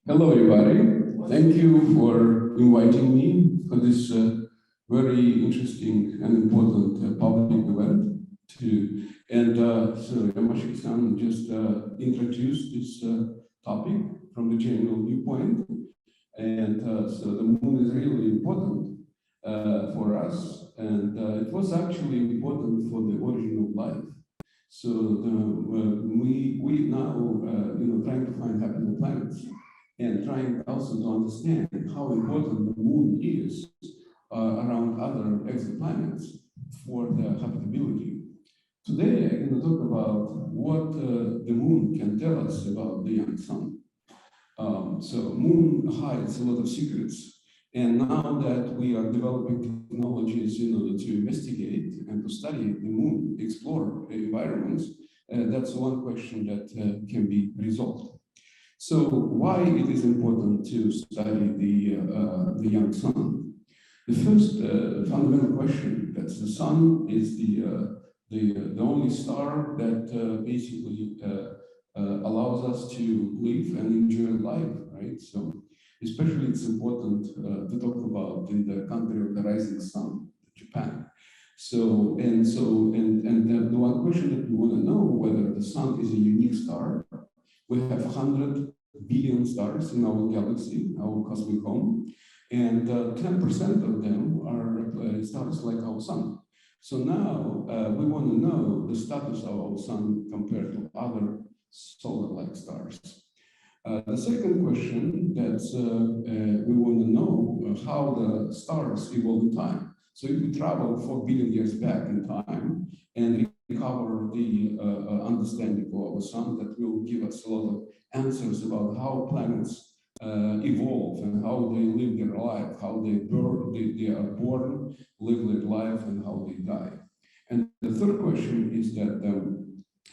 Hello, everybody. Thank you for inviting me for this very interesting and important public event. So Yamashiki-san just introduced this topic from the general viewpoint. And so the moon is really important for us. And it was actually important for the origin of life. So we now trying to find habitable planets and trying also to understand how important the moon is around other exoplanets for the habitability. Today, I'm going to talk about what the moon can tell us about the young sun. So moon hides a lot of secrets. And now that we are developing technologies in order to investigate and to study the moon, explore environments, that's one question that can be resolved. So why it is important to study the young sun? The first fundamental question, that the sun is the only star that basically allows us to live and enjoy life, right? So especially it's important to talk about in the country of the rising sun, Japan. So the one question that we want to know whether the sun is a unique star. We have 100 billion stars in our galaxy, our cosmic home, and 10% of them are stars like our sun. So now we want to know the status of our sun compared to other solar-like stars. The second question that we want to know how the stars evolve in time. So if we travel 4 billion years back in time and recover the understanding of our sun, that will give us a lot of answers about how planets evolve and how they live their life, how they are born, live their life, and how they die. And the third question is that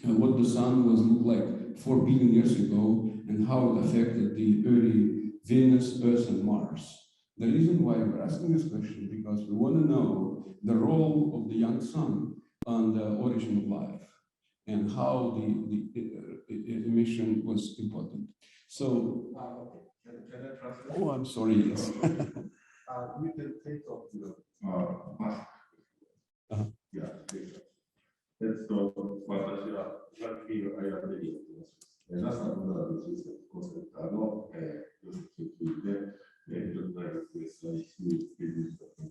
what the sun was look like 4 billion years ago and how it affected the early Venus, Earth, and Mars. The reason why we're asking this question is because we want to know the role of the young sun on the origin of life and how the emission was important. So, can I translate? Oh, I'm sorry, yes. You can take off the mask. Yeah, take off. 私はウラジミール・アイラペティアンと申します。NASAゴダード宇宙飛行センターの研究で、京都大学大学院総合生存学館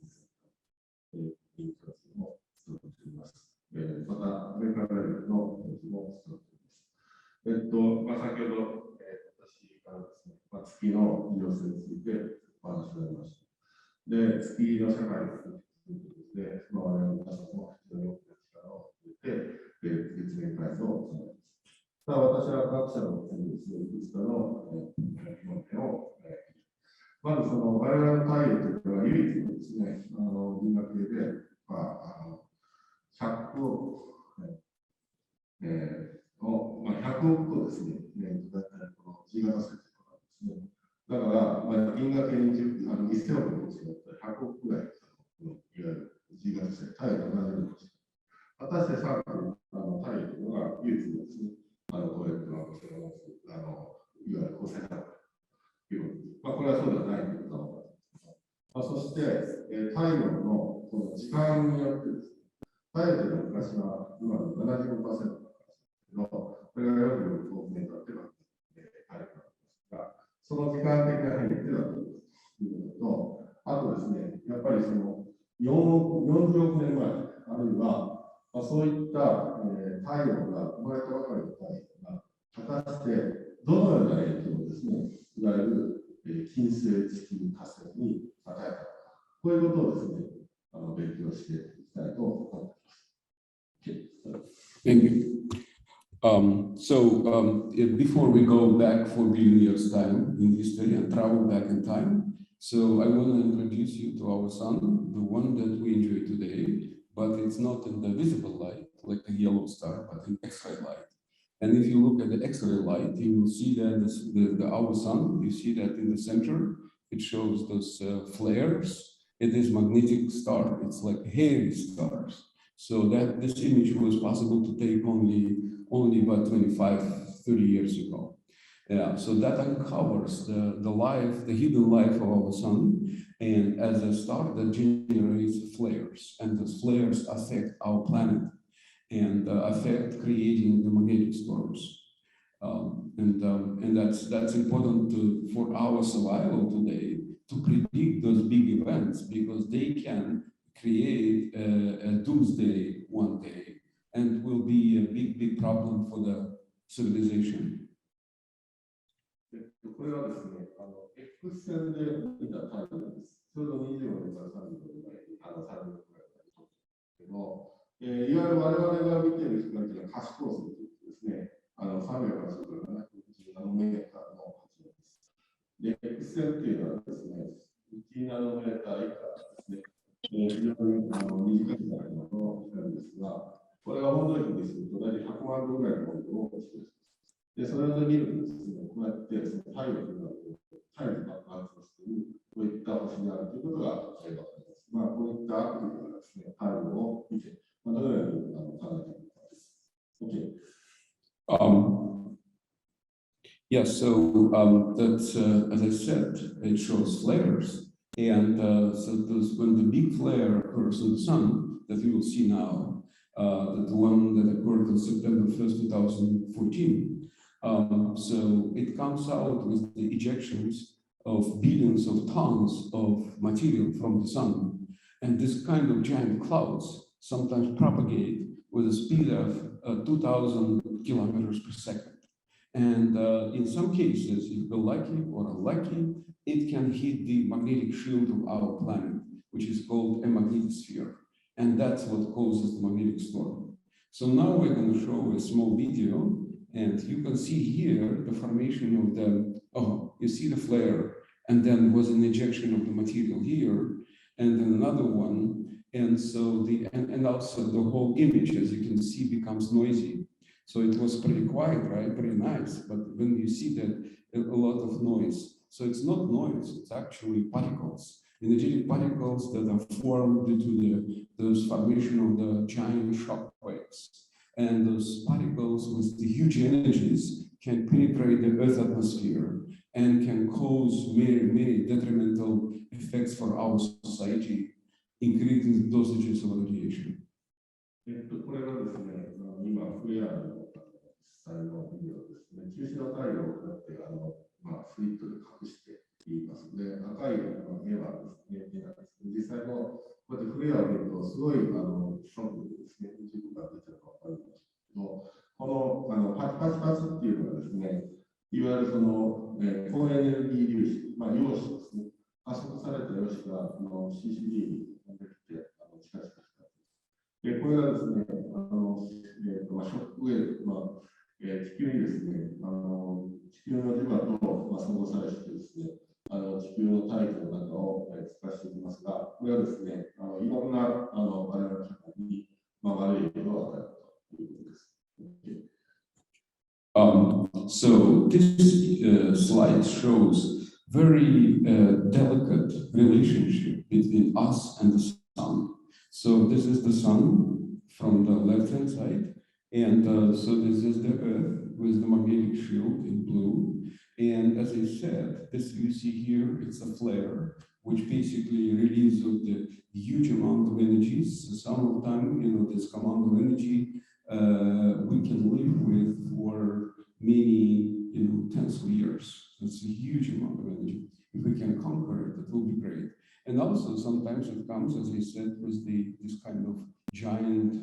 研究教授も務めています。また、アメリカ大学の教授も務めています。先ほど、私からですね、月の利用性についてお話がありました。で、月の社会の構築ということで、我々の皆さんも非常に大きな力を入れて、月面改造を行います。ただ、私は学者の点にですね、いくつかの論点をまず我々の太陽というのは唯一のですね、銀河系で、100億、100億個ですね、大体この G 型説とかですね。だから、銀河系に1000億の星があったら100億ぐらい、いわゆる G 型説、太陽と同じような星。果たして3区太陽というのが唯一のですね、これっていうのは、いわゆる恒星だということです。これはそうではないということが分かります。そして、太陽のこの時間によってですね、太陽というのは昔は今の 75% だったんですけど、これが46億年経っては太陽なんですが、その時間的な変化ではということと、あとですね、やっぱりその40億年前、あるいはそういった太陽が生まれたばかりの太陽が、果たしてどのような影響をですね、いわゆる金星、地球、火星に与えたのか、こういうことをですね、勉強していきたいと思っています。Thank you. Before we go back 4 billion years time in history and travel back in time, so I want to introduce you to our sun, the one that we enjoy today, but it's not in the visible light, like a yellow star, but in X-ray light. And if you look at the X-ray light, you will see that our sun, you see that in the center, it shows those flares. It is magnetic star. It's like hairy stars. So that this image was possible to take only about 25, 30 years ago. Yeah, so that uncovers the life, the hidden life of our sun, and as a star that generates flares, and those flares affect our planet and affect creating the magnetic storms. And that's important for our survival today to predict those big events because they can create a doomsday one day and will be a big problem for the civilization. これはですね、X 線で見たタイムです。ちょうど25年から30年ぐらいに、30年ぐらいに撮ったんですけど、いわゆる我々が見ている光というのは可視光線といってですね、380から710ナノメーターの波長です。で、X 線っていうのはですね、1ナノメーター以下ですね、非常に短い時代の光ですが、これが温度比にすると大体100万度ぐらいの温度を示します。で、それを見るとですね、こうやってその太陽というのは太陽に爆発をしている、こういった星であるということが分かります。まあ、こういったアクティブなですね、太陽を見て、どのように考えているかです。OK。Yes, so that's, as I said, it shows flares. And when the big flare occurs in the sun that you will see now, the one that occurred on September 1st, 2014, so it comes out with the ejections of billions of tons of material from the sun. And this kind of giant clouds sometimes propagate with a speed of 2,000 kilometers per second. And in some cases, if we're lucky or unlucky, it can hit the magnetic shield of our planet, which is called a magnetosphere. And that's what causes the magnetic storm. So now we're going to show a small video, and you can see here the formation of you see the flare, and then was an ejection of the material here, and then another one. And so and also the whole image, as you can see, becomes noisy. So it was pretty quiet, right? Pretty nice. But when you see that, a lot of noise. So it's not noise, it's actually particles, energetic particles that are formed due to those formation of the giant shock waves. And those particles with the huge energies can penetrate the Earth's atmosphere and can cause many detrimental effects for our society, increasing the dosages of radiation. これがですね、今、フレアの実際のビデオですね、中心の太陽をこうやってスリットで隠していますので、赤い絵はですね、絵なんですけど、実際のこうやってフレアを見ると、すごいショックでですね、一部が出てるのが分かるんですけど、このパチパチパチっていうのがですね、いわゆるその、高エネルギー粒子、陽子ですね、加速された陽子がCCD にできて、チカチカで、これがですね、ショックウェーブ、地球にですね、地球の磁場と相互作用してですね、地球の大気の中を通過していきますが、これはですね、いろんな我々の社会に悪い影響を与えるということです。So this slide shows very delicate relationship between us and the sun. So this is the sun from the left-hand side, and so this is the Earth with the magnetic shield in blue. And as I said, this you see here, it's a flare, which basically releases the huge amount of energies. So some of them, this amount of energy we can live with for many, tens of years. That's a huge amount of energy. If we can conquer it, that will be great. And also sometimes it comes, as I said, with this kind of giant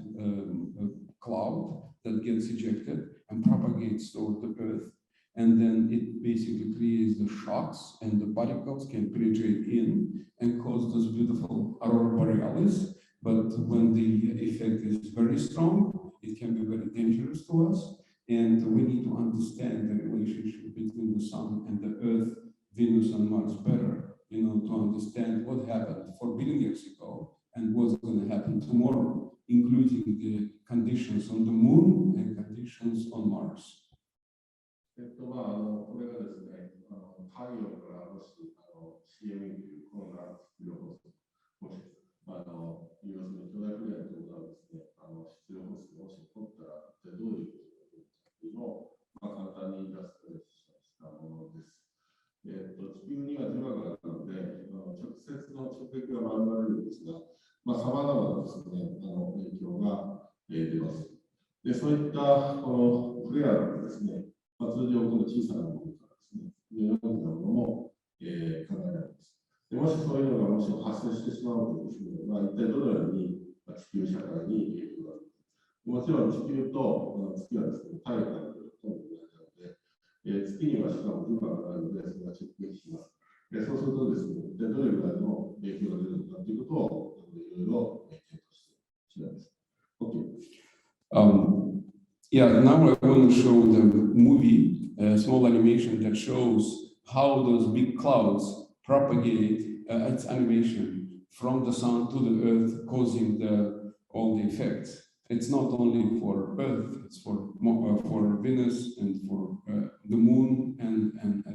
cloud that gets ejected and propagates toward the Earth. And then it basically creates the shocks, and the particles can penetrate in and cause those beautiful aurora borealis. But when the effect is very strong, it can be very dangerous to us. And we need to understand the relationship between the sun and the Earth, Venus and Mars better, to understand what happened 4 billion years ago and what's going to happen tomorrow, including the conditions on the moon and conditions on Mars. これがですね、太陽からもしCME というコロナ質量放出、もし、要するに巨大フレアというのはですね、質量放出がもし起こったら、じゃあどういうことが起こるかというのを、簡単にイラストレートしましまあ、様々なですね、影響が出ます。で、そういったこのフレアのですね、まあ、通常この小さなものからですね、大きなものも、考えられます。でもしそういうのがもし発生してしまうとですね、まあ、一体どのように地球社会に影響があるか。もちろん地球と月はですね、太陽からほとんど同じなので、月にはしかも磁場があるので、それが直撃します。そうするとですね、どれぐらいの影響が出るのかということをいろいろ検討してしまいます。OK。Yeah, now I want to show the movie, small animation that shows how those big clouds propagate its animation from the sun to the earth, causing all the effects. It's not only for Earth, it's for Venus and for the Moon and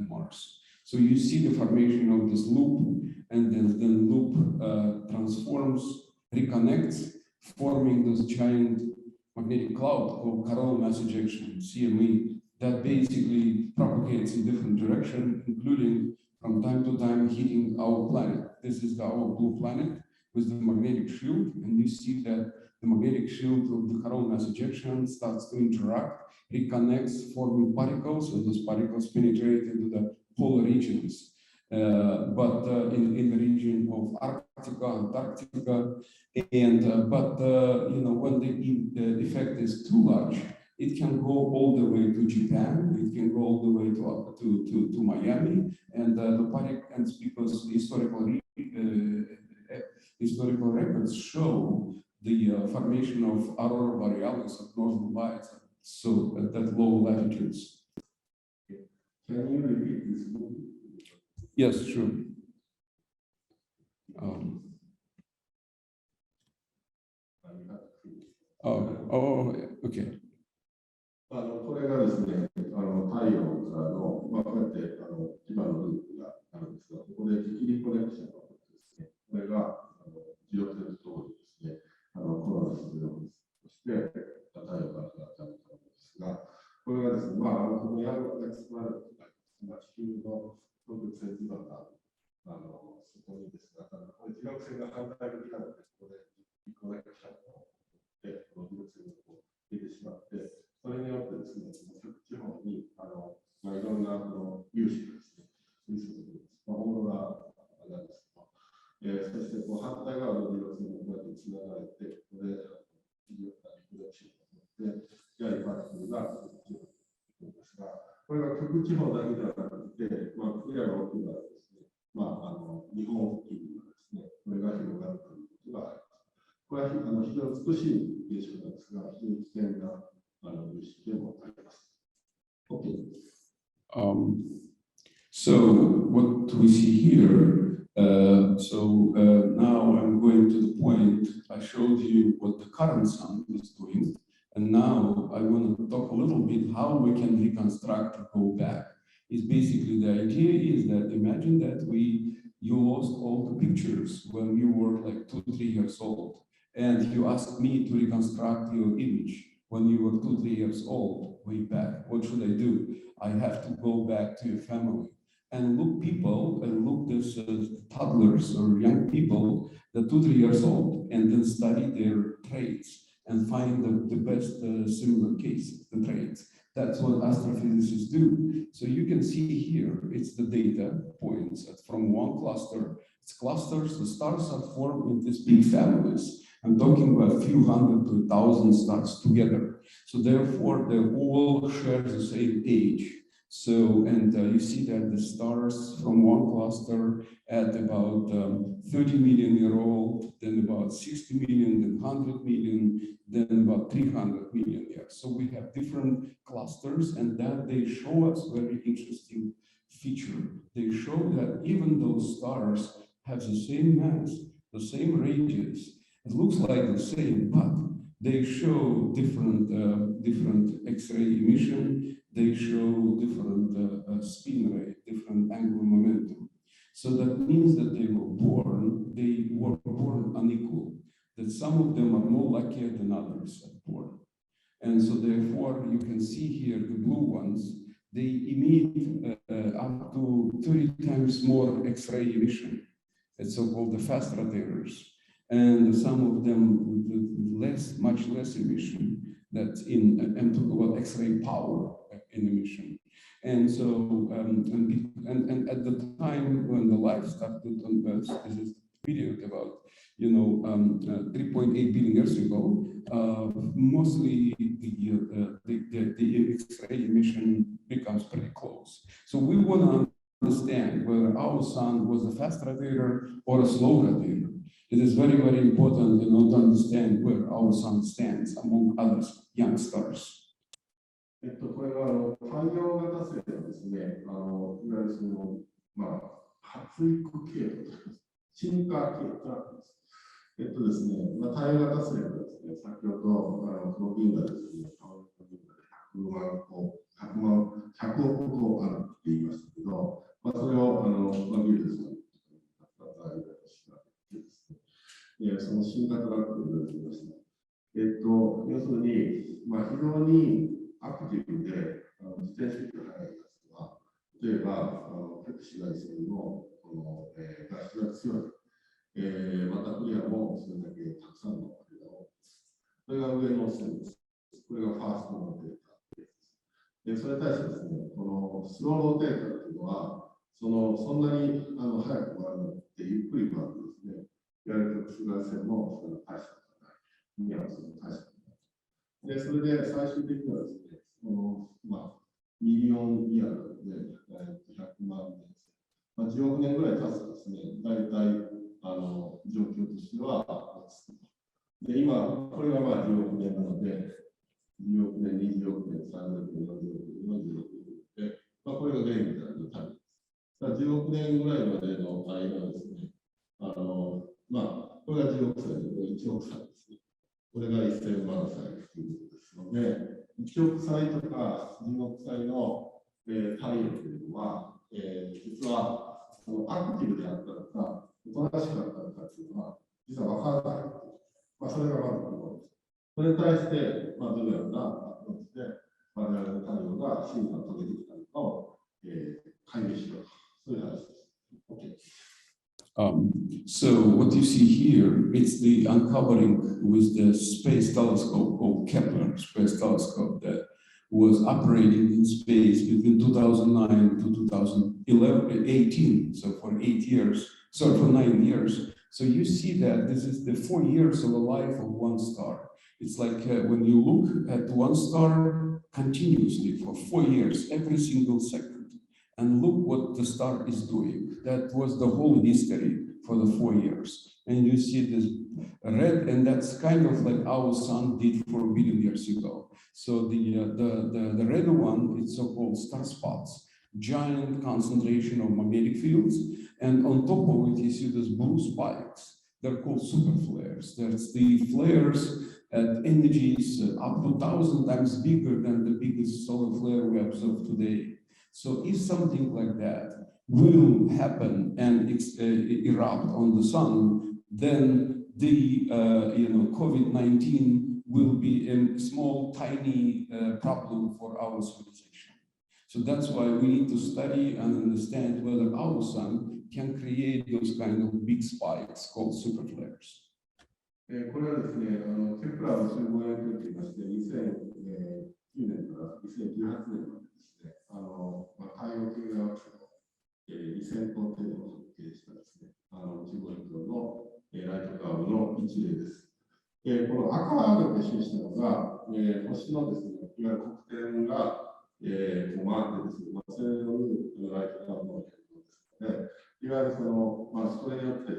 Mars. So you see the formation of this loop, and then the loop transforms, reconnects, forming this giant magnetic cloud called coronal mass ejection, CME, that basically propagates in different directions, including from time to time hitting our planet. This is our blue planet with the magnetic shield, and you see that the magnetic shield of the coronal mass ejection starts to interact, reconnects, forming particles, and those particles penetrate into the polar regions. But in the region of Arctica, Antarctica, and you know, when the effect is too large, it can go all the way to Japan. It can go all the way to Miami, and the particles, because historical records show the formation of aurora borealis of northern lights, so at that low latitudes. Can you repeat this movie? Yes, sure. Okay. これがですね、太陽からの、まあ、こうやって磁場のループがあるんですが、ここで適リコレクションが起こってですね、これが磁力線通りですね、コロナスゼロとして太陽からが当たるものですが、これがですね、まあ、このヤングが作られるとか、地球の動物性磁場がそこにですね、これ磁力線が反対向きなので、ここでリコレクションをで、この磁力線を出てしまって、それによってですね、極地方にまあ、いろんな粒子がですね、降り注ぐんです。オーロラなんですけど、そしてこう反対側の磁力線もこうやってつながれて、これでリコレクションを持って、やはりパーティクルが極地方に行くんですが、これが極地方だけではなくて、まあ、クリアが大きいのはですね、まあ、日本付近にはですね、これが広がるということがあります。これは非常に美しい現象なんですが、非常に危険な物質でもあります。Okay. So what we see here, now I'm going to the point I showed you what the current sun is doing, and now I want to talk a little bit how we can reconstruct or go back. It's basically the idea is that imagine that you lost all the pictures when you were like 2-3 years old, and you asked me to reconstruct your image when you were 2-3 years old, way back. What should I do? I have to go back to your family and look this toddlers or young people, the 2-3 years old, and then study their traits and find the best similar cases, the traits. That's what astrophysicists do. So you can see here, it's the data points from one cluster. It's clusters, the stars are formed in these big families. I'm talking about a few hundred to 1,000 stars together. So therefore, they all share the same age. So, and you see that the stars from one cluster at about 30 million year old, then about 60 million, then 100 million, then about 300 million years. So we have different clusters, and that they show us very interesting feature. They show that even those stars have the same mass, the same radius. It looks like the same, but they show different X-ray emission. They show different spin rate, different angular momentum. So that means that they were born unequal. That some of them are more luckier than others at born. And so therefore, you can see here the blue ones. They emit up to 30 times more X-ray emission. It's so-called the fast rotators. and some of them with much less emission. That's I'm talking about X-ray power in emission. And so, and at the time when the life started on Earth, this is the period about 3.8 billion years ago, mostly the X-ray emission becomes pretty close. So we want to understand whether our sun was a fast rotator or a slow rotator. It is very, very important to understand where our sun stands among other young stars. これは太陽型星はですね、いわゆる発育系統です。進化系統です。ですね、太陽型星はですね、先ほどこの銀河ですね、100億個あるって言いましたけど、それをビルですね、その進化トラックに言われていました。要するに、非常にアクティブで自転速度が速いやつは、例えば、紫外線のガスが強い、またクリアもそれだけたくさんのクリアを、これが上の線です。これがファーストローテーターで、それに対してですね、このスローローテーターというのは、そんなに速く回らなくて、ゆっくり回るんですね。いわゆる紫外線も大したことない。ニュアンスも大したことない。で、それで最終的にはですね、ミリオンイヤーなので、100万年です。10億年ぐらい経つとですね、大体状況としては落ち着く。で、今、これが10億年なので、10億年、20億年、30億年、40億年、40億年で、これが現在の単位です。10億年ぐらいまでの間ですね、これが10億歳で、これ1億歳ですね。これが1000万歳ということですので、1億歳とか10億歳の、太陽というのは、実はアクティブであったのか、おとなしかったのかというのは、実は分からない。それがまずのところです。それに対して、どのようなアプローチで、我々の太陽が進化を遂げてきたのかを、解明しようと。そういう話です。OK。So what you see here, it's the uncovering with the space telescope called Kepler space telescope that was operating in space between 2009 to 2018, so for 9 years. So you see that this is the 4 years of the life of one star. It's like when you look at one star continuously for 4 years, every single second, and look what the star is doing. That was the whole history for the 4 years. And you see this red, and that's kind of like our sun did 4 billion years ago. So the red one, it's so-called star spots, giant concentration of magnetic fields, and on top of it, you see these blue spikes. They're called super flares. There's the flares at energies up to 1,000 times bigger than the biggest solar flare we observe today. So if something like that will happen and erupt on the sun, then the COVID-19 will be a small, tiny problem for our civilization. So that's why we need to study and understand whether our sun can create those kind of big spikes called super flares. これはですね、ケプラーの集合演習といいまして、2009年から2018年までですね、太陽系が2000個程度を測定したですね、宇宙望遠鏡のライトカーブの一例です。この赤で示したのが、星のですね、いわゆる黒点が、回ってですね、それによるライトカーブの変動ですので、いわゆるそれによって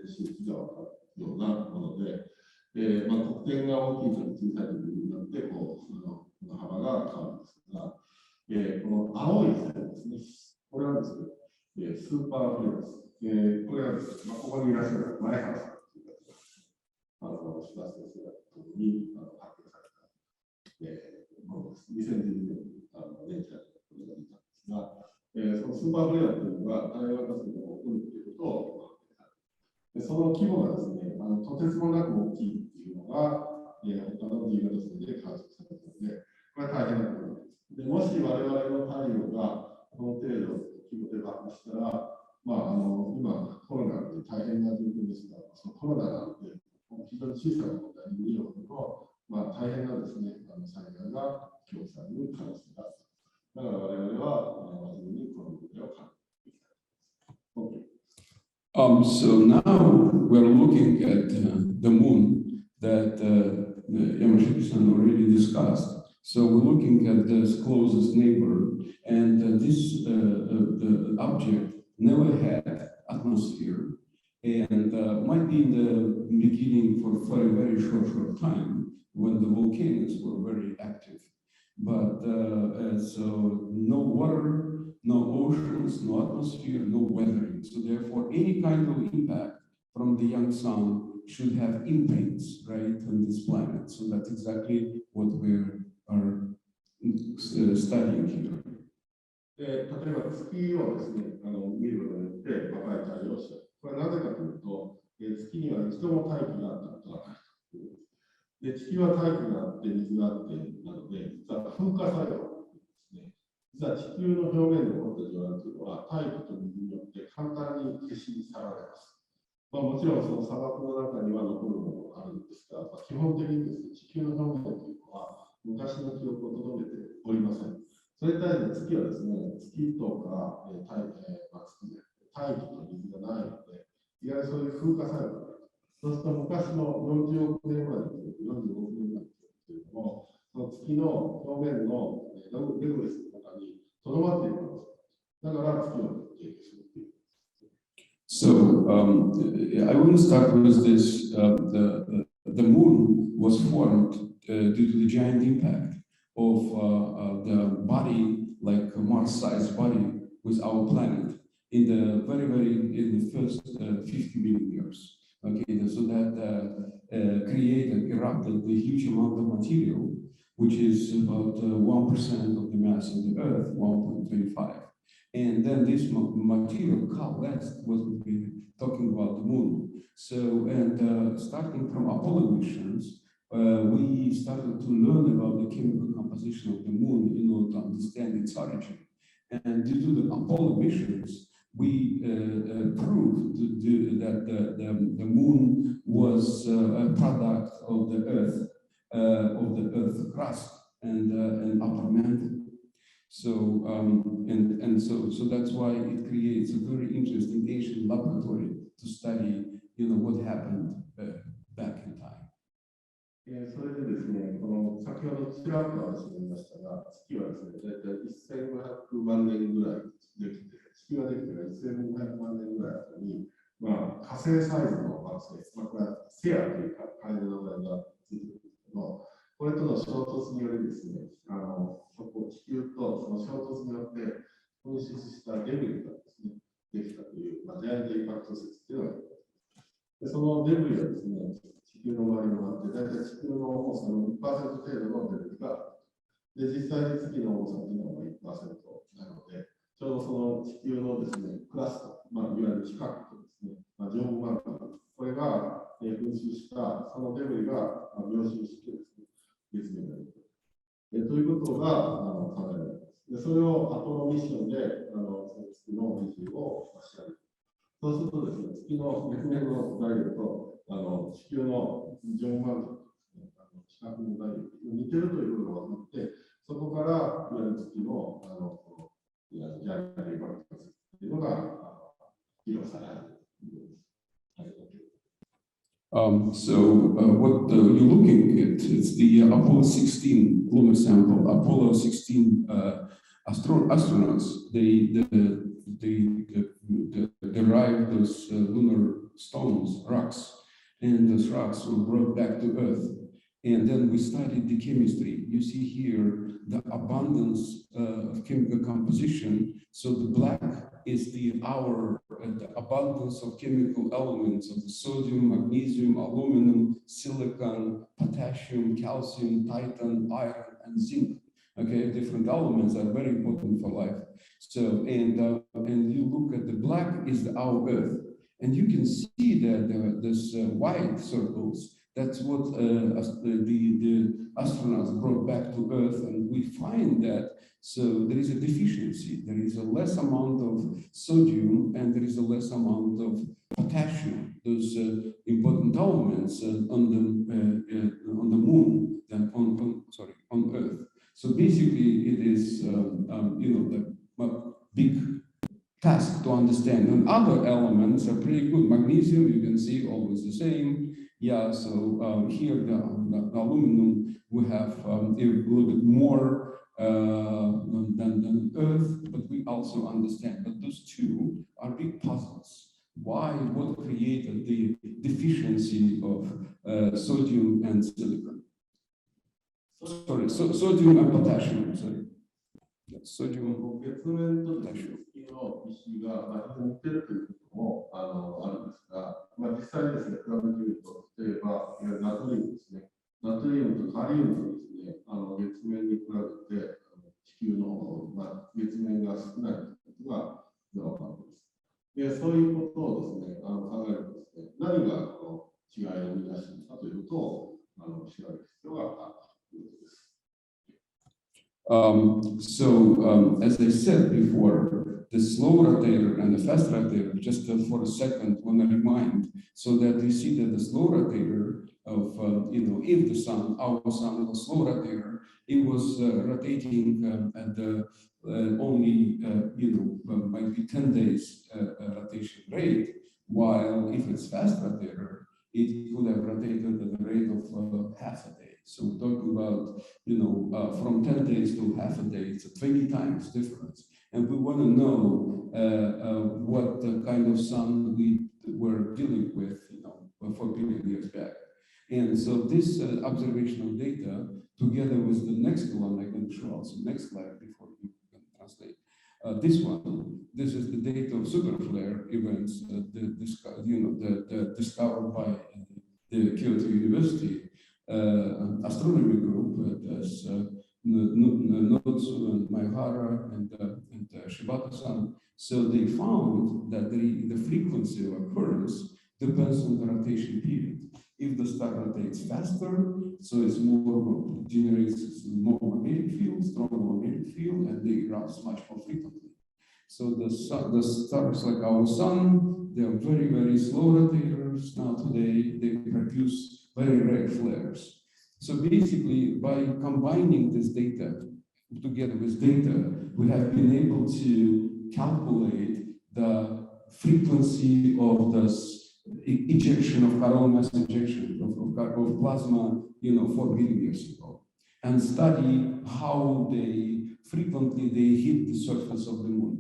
周期が分かるようなもので、黒点が大きいと小さいというになって、この幅が変わるんですが、この青い線ですね、これはですね、スーパーフレアです。これはですね、ここにいらっしゃる前原さんという方が、柴田先生に発表されたものです。2012年にネイチャーでこれが出たんですが、そのスーパーフレアというのが太陽型星が起こるということを発表された。その規模がですね、とてつもなく大きいというのが、他の G 型星で観測されたので、これは大変なことなんです。でもし我々の太陽がこの程度規模で爆発したら、今コロナって大変な状況ですが、そのコロナなんて常に小さな問題に見るほどの、大変なですね、災害が起きされる可能性がある。だから我々は真面目にこの問題を考えていきたいと思います。So now we're looking at the moon that Yamashiki-san already discussed. So we're looking at the closest neighbor, and the object never had atmosphere, and might be in the beginning for a very short time when the volcanoes were very active. But so no water, no oceans, no atmosphere, no weathering. So therefore, any kind of impact from the young sun should have impacts, right, on this planet. So that's exactly what we are studying here. 例えば月をですね、見ることによって若い太陽をした。これはなぜかというと、月には一度も大気があったことがないということです。で、地球は大気があって水があってなので、実は風化作用があってですね、実は地球の表面に起こった状態というのは大気と水によって簡単に消し去られます。もちろんその砂漠の中には残るものがあるんですが、基本的にですね、地球の表面というのは昔の記憶を留めておりません。それに対して月はですね、月とか大気と水がないので、いわゆるそういう風化作用がある。そうすると昔の40億年前の記憶、45億年前の記憶というのも、その月の表面のレゴレスの中にとどまっているのです。だから月を提供するという。So I want to start with this. The moon was formed due to the giant impact of the body, like a Mars-sized body, with our planet in the first 50 million years. Okay, so that created, erupted a huge amount of material, which is about 1% of the mass of the Earth, 1.25. And then this material coalesced, what we're talking about the moon. So, and starting from Apollo missions, we started to learn about the chemical composition of the moon in order to understand its origin. And due to the Apollo missions, we proved that the moon was a product of the Earth crust and upper mantle. So so that's why it creates a very interesting ancient laboratory to study, what happened back in time. それでですね、この先ほどちらっと話がありましたが、月はですね、大体1500万年ぐらいできて、地球ができてから1500万年ぐらい後に、火星サイズの惑星、これはセアという仮の名前がついてるんですけど、これとの衝突によりですね、地球とその衝突によって噴出したデブリがですね、できたという、ジャイアントインパクト説というのがあります。で、そのデブリはですね、地球の周りにもあって、大体地球の重さの 1% 程度のデブリが、で、実際に月の重さというのが 1% なので、ちょうどその地球のですね、クラスト、いわゆる地殻とですね、ジョン・マーク、これが噴出したそのデブリが凝集してですね、月面がということが考えられます。で、それをアポロミッションで月の維持を調べる。そうするとですね、月の月面の材料と地球のジョン・マーク、地殻の材料と似てるということが分かって、そこからいわゆる月のジャイアントインパクトというのが議論されるということです。What you're looking at is the Apollo 16 lunar sample. Apollo 16 astronauts, they derived those lunar stones, rocks, and those rocks were brought back to Earth. And then we studied the chemistry. You see here the abundance of chemical composition. So the black is the abundance of chemical elements of the sodium, magnesium, aluminum, silicon, potassium, calcium, titan, iron, and zinc. Okay, different elements are very important for life. So and you look at the black is our Earth, and you can see that these white circles. That's what the astronauts brought back to Earth, and we find that so there is a deficiency. There is a less amount of sodium and there is a less amount of potassium, those important elements on the moon than on Earth. So basically, it is the big task to understand. And other elements are pretty good. Magnesium, you can see, always the same. Yeah, so here the aluminum, we have a little bit more than Earth, but we also understand. But those two are big puzzles. Why? What created the deficiency of sodium and silicon? Sorry, sodium and potassium. Sorry. Sodium. 月面と月の石が非常に似てるということもあるんですが、実際にですね、比べてみると、例えばナトリウムですね、ナトリウムとカリウムとですね、月面に比べて地球の、月面が少ないということが分かっています。で、そういうことをですね、考えるとですね、何がこの違いを生み出しているかということを調べる必要があるということです。As I said before, the slow rotator and the fast rotator, just for a second, want to remind, so that you see that the slow rotator of, if the sun, our sun was slow rotator, it was rotating at the only, might be 10 days rotation rate, while if it's fast rotator, it could have rotated at the rate of half a day. So we're talking about, from 10 days to half a day, it's a 20 times difference. And we want to know what kind of sun we were dealing with, for a billion years back. And so this observational data, together with the next one, I can show also next slide before you can translate. This is the data of superflare events, discovered by the Kyoto University astronomy group, as Notsu and Maihara and Shibata-san. So they found that the frequency of occurrence depends on the rotation period. If the star rotates faster, so it's more, generates more magnetic field, stronger magnetic field, and they erupt much more frequently. So the stars like our sun, they are very, very slow rotators. Now today, they produce very rare flares. So basically, by combining this data together with data, we have been able to calculate the frequency of this ejection of coronal mass ejection of plasma, 4 billion years ago, and study how frequently they hit the surface of the moon.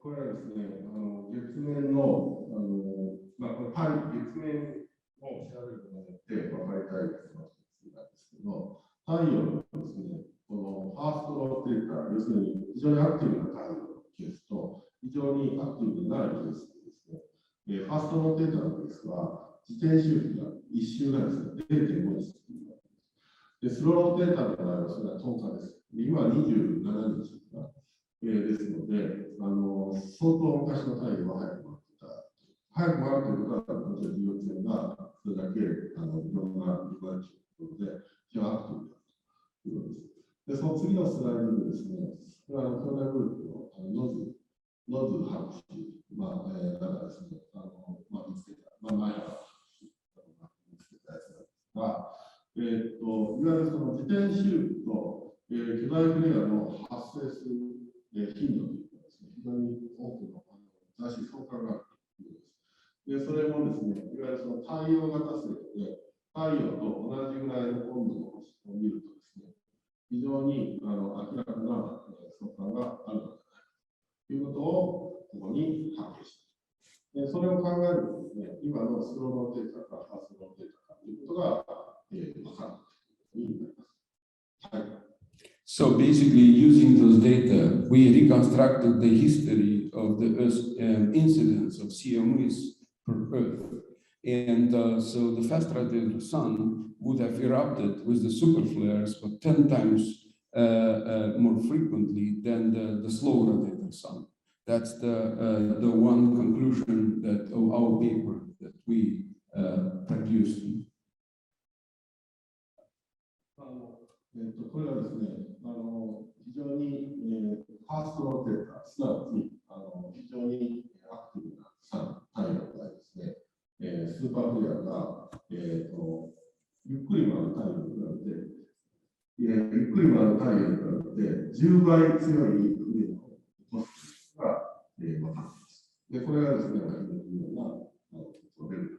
これはですね、月面の、月面を調べることによって分かりたいことの一つなんですけど、太陽のですね、このファーストローテーター、要するに非常にアクティブな太陽のケースと、非常にアクティブでないケースですね。ファーストローテーターのケースは、自転周期が1周がですね、0.5 日というわけです。で、スローローテーターの場合はそれは10日です。今は27日ですので、相当昔の太陽は早く回っていた。早く回るということは、もちろん重力線がそれだけいろんなリバージということで、非常にアクティブだということです。で、その次のスライドでですね、これは兄弟グループのノズ博士、だからですね、見つけた、前から見つけたやつなんですが、いわゆるその自転周期と、巨大フレアの発生する頻度というのはですね、非常に多くの新しい相関があるということです。で、それもですね、いわゆるその太陽型星で、太陽と同じぐらいの温度の星を見るとですね、非常に明らかな相関があるのではないかということをここに発見した。で、それを考えるとですね、今のスローローテーターかファーストローテーターかということが分かるということになります。はい。So basically, using those data, we reconstructed the history of the Earth's incidence of CMEs per Earth. And so the fast rotating sun would have erupted with the superflares, but 10 times more frequently than the slow rotating sun. That's the one conclusion that of our paper that we produced. これはですね、非常に、ファーストローテーター、すなわち非常にアクティブな太陽がですね、スーパーフレアが、ゆっくり回る太陽に比べて、ゆっくり回る太陽に比べて10倍強い船を起こすことが、分かっています。で、これがですね、今のようなレベルです。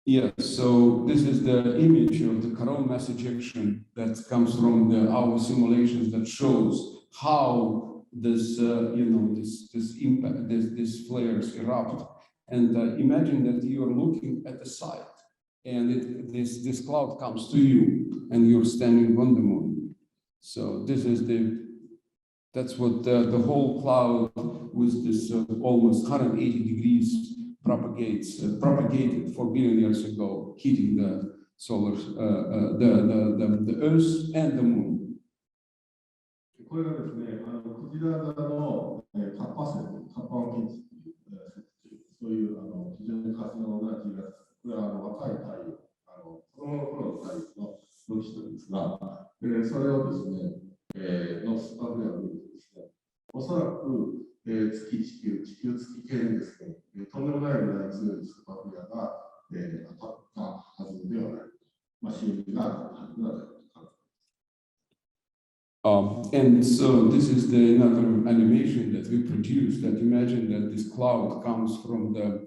Yes, so this is the image of the coronal mass ejection that comes from our simulations that shows how this, this impact, these flares erupt. And imagine that you are looking at the site, and this cloud comes to you, and you're standing on the moon. So this is that's what the whole cloud with this almost 180 degrees propagated 4 billion years ago, hitting the solar, the Earth and the Moon. これがですね、クジラ座のカッパを検知というそういう非常に活動な気がする。これは若い太陽、子供の頃の太陽の予期なんですが、それをですね、のスーパーフレアを見るとですね、おそらく地球月系にですね、とんでもないぐらい強いスーパーフレアが、当たったはずではない。心理があったはずではない。And so this is another animation that we produced. That imagine that this cloud comes from the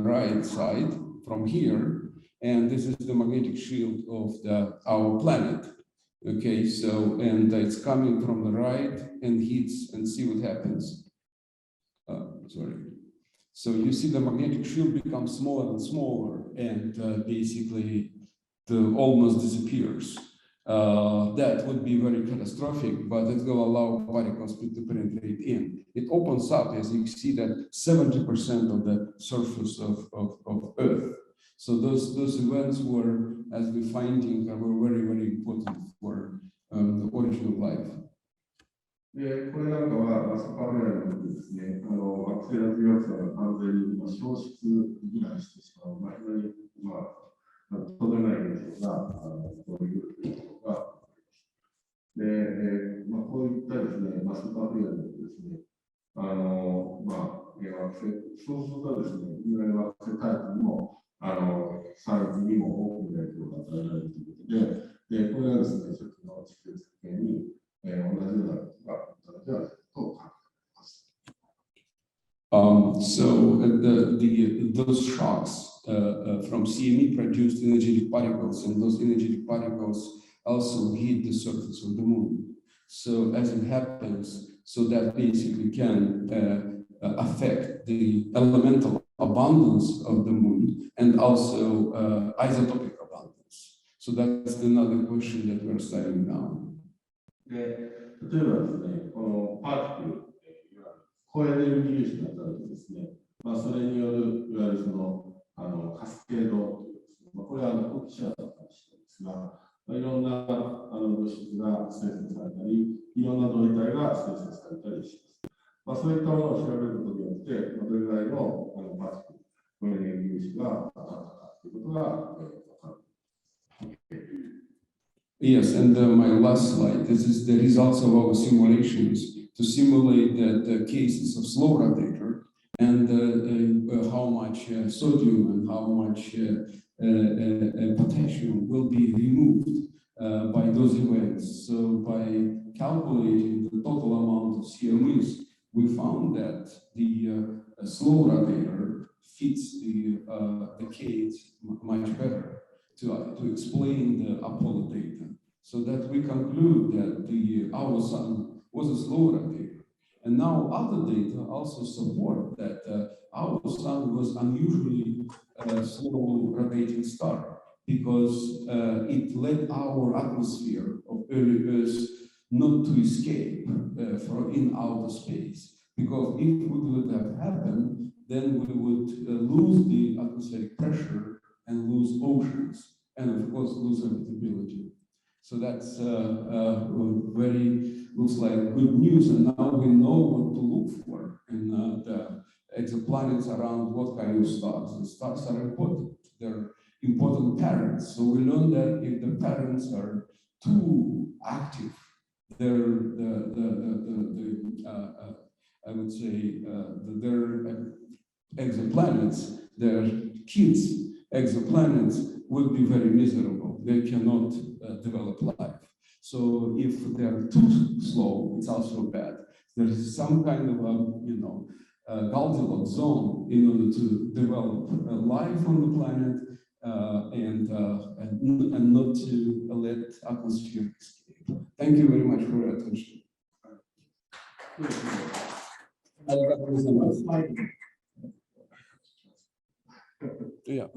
right side, from here, and this is the magnetic shield of our planet. Okay, so and it's coming from the right and hits, and see what happens. Sorry. So you see the magnetic shield becomes smaller and smaller, and basically almost disappears. That would be very catastrophic, but it will allow particles to penetrate in. It opens up, as you see, that 70% of the surface of Earth. So those events were, as we're finding, were very, very important for the origin of life. で、これなんかは、スーパーフレアによってですね、惑星の重力差が完全に消失以外してしまう、非常に、とんでもない現象が、こういうことがあります。で、こういったですね、スーパーフレアによってですね、惑星、そうするとですね、いわゆる惑星タイプにも、サイズにも大きな影響が与えられるということで、これがですね、初期の地球設計に、同じようなことがあったのではないかと考えます。So those shocks from CME produced energetic particles, and those energetic particles also hit the surface of the moon. So as it happens, so that basically can affect the elemental abundance of the moon and also isotopic abundance. So that's another question that we're studying now. で、例えばですね、このパーティクル、高エネルギー粒子が当たるとですね、それによるいわゆるそのカスケードというですね、これは空気シャワーだったりしてですが、いろんな物質が生成されたり、いろんな同位体が生成されたりします。そういったものを調べることによって、どれぐらいのパーティクル、高エネルギー粒子が当たったかということが分かる。Yes, and my last slide. This is the results of our simulations to simulate the cases of slow rotator and how much sodium and how much potassium will be removed by those events. So by calculating the total amount of CMEs, we found that the slow rotator fits the case much better to explain the Apollo data, so that we conclude that our sun was a slow rotator. And now other data also support that our sun was unusually slow rotating star, because it led our atmosphere of early Earth not to escape from in outer space. Because if it would have happened, then we would lose the atmospheric pressure and lose oceans, and of course lose habitability. So that's very looks like good news, and now we know what to look for in exoplanets around what kind of stars. The stars are important. They're important parents. So we learned that if the parents are too active, I would say their exoplanets, their kids' exoplanets will be very miserable. They cannot develop life. So if they are too slow, it's also bad. There is some kind of a Goldilocks zone in order to develop life on the planet and not to let atmosphere escape. Thank you very much for your attention. Yeah.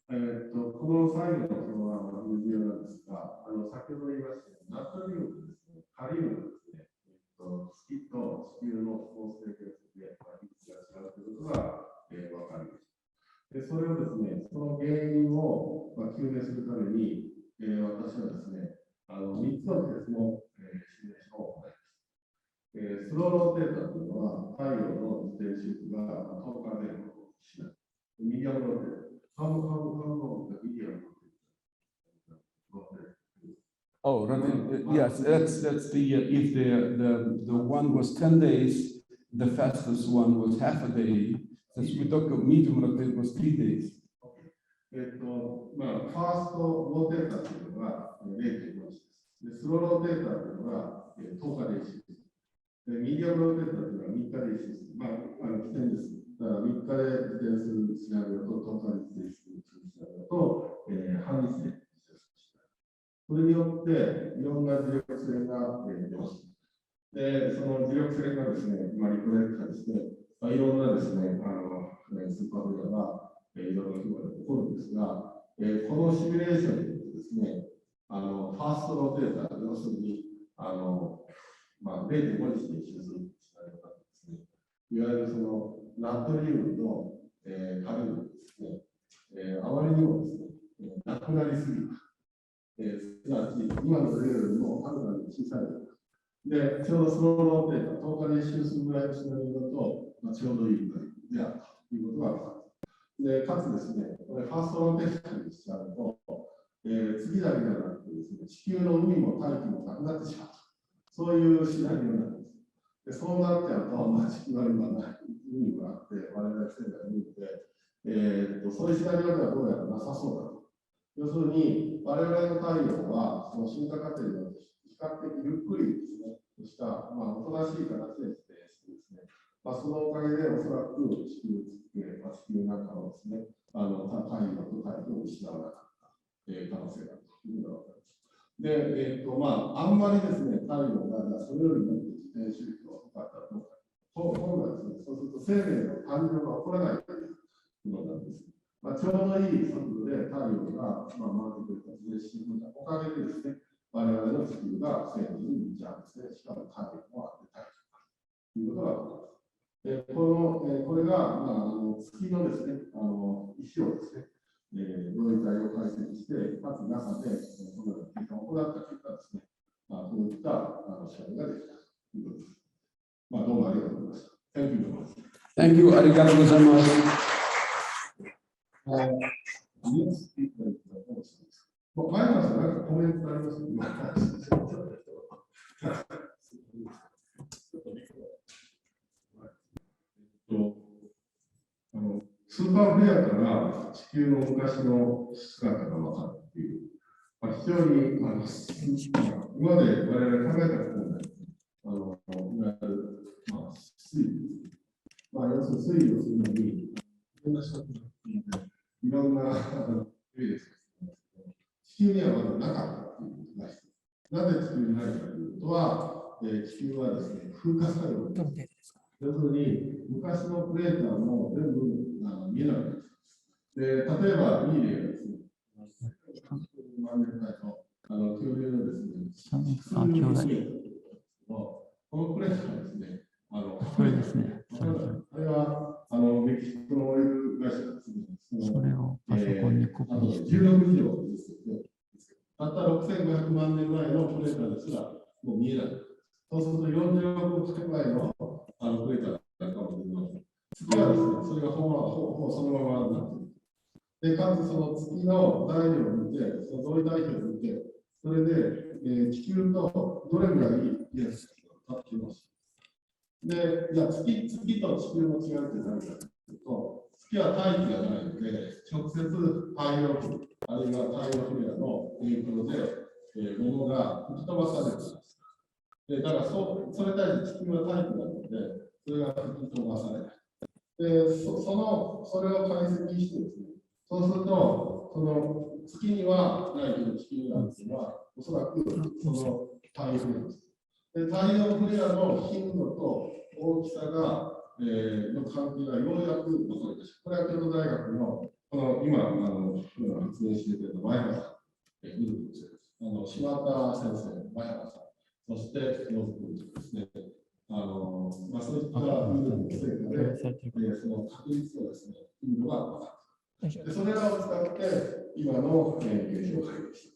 この最後の水色なんですが、先ほど言いましたように、ナトリウムですね、カリウムですね、月と地球の構成形成で比率が違うということが分かりました。で、それをですね、その原因を究明するために、私はですね、3つの別のシミュレーションを行いました。スローローテーターというのは、太陽の自転周期が10日前後しない。ミディアムローテーター。Oh, yes, that's the if the one was 10 days, the fastest one was half a day. As we talk of medium rotate was 3 days. ファーストローテーターというのが 0.5 日です。スローローテーターというのが10日で1日です。ミディアムローテーターというのは3日で1日です。起点です。だから3日で自転するシナリオと10日で自転するシナリオと、半日で自転するシナリオ。それによっていろんな磁力線が出ます。で、その磁力線がですね、リコレクターですね、いろんなですね、スーパーフェアがいろんな規模で起こるんですが、このシミュレーションによってですね、ファーストローテーター、要するに0.5日で一周するシナリオがですね、いわゆるそのナトリウムと、カリウムですね、あまりにもですね、なくなりすぎる。すなわち、今のレベルよりもはるかに小さい。で、ちょうどスローローテーター、10日で一周するぐらいのシナリオだと、ちょうどいいぐらいであるということが分かる。で、かつですね、これファーストローテーターにしちゃうと、次だけではなくてですね、地球の海も大気もなくなってしまう。そういうシナリオになるんです。で、そうなっちゃうと、地球は今ない海があって、我々が生活にいるので、そういうシナリオではどうやらなさそうだと。要するに、我々の太陽は、その進化過程で比較的ゆっくりですね、した、おとなしい形で自転してですね、そのおかげでおそらく地球なんかのですね、太陽と大気を失わなかった可能性があるというのが分かります。で、あんまりですね、太陽がそれよりも自転周期が遅かったらどうか。今度はですね、そうすると生命の誕生が起こらないというものなんです。ちょうどいい速度で太陽が回ってくると自転していくおかげでですね、我々の地球が生命に満ち合うんですね。しかも太陽もあって太陽がということが分かります。これが、月のですね、石をですね、同位体を解析して、かつ中でこのような計算を行った結果ですね、こういった仕組みができたということです。どうもありがとうございました。Thank you very much. Thank you. ありがとうございます。前川さん、なんかコメントありますスーパーフレアから地球の昔の姿が分かるっていう、非常に今まで我々考えたことない、いわゆる推理です。要するに推理をするのに、いろんな人がいろんな意味です。地球にはまだなかったということが必要。なぜ地球にないかということは、地球はですね、風化作用です。要するに、昔のプレーターも全部見えなくなります。で、例えば、いい例がですね、万年前の恐竜のですね、このプレーターはですね、これですね。あれはメキシコのオイル会社ですね。それをパソコンにコピーして。16以上ですよね。たった6500万年前のプレーターですらもう見えない。そうすると46億年前のプレーターだったかもしれません。月はですね、それがほぼそのままになっている。で、かつその月の材料を見て、その同位代表を見て、それで、地球とどれぐらいリアクションが立ってきます。で、じゃあ月と地球の違いって何かというと、月は大気がないので、直接太陽風、あるいは太陽フレアの影響で、物が吹き飛ばされています。で、だからそれに対して地球は大気なので、それが吹き飛ばされない。で、それを解析してですね、そうすると、その月にはないけど地球にあるというのは、おそらくその太陽フレアです。で、太陽フレアの頻度と大きさが、の関係がようやく分かりました。これは京都大学の、今発言してくれた前原さん、島田先生、前原さん、そして野津君ですね、そういったの成果で、その確率をですね、頻度が分かる。で、それらを使って、今の現象を解明しています。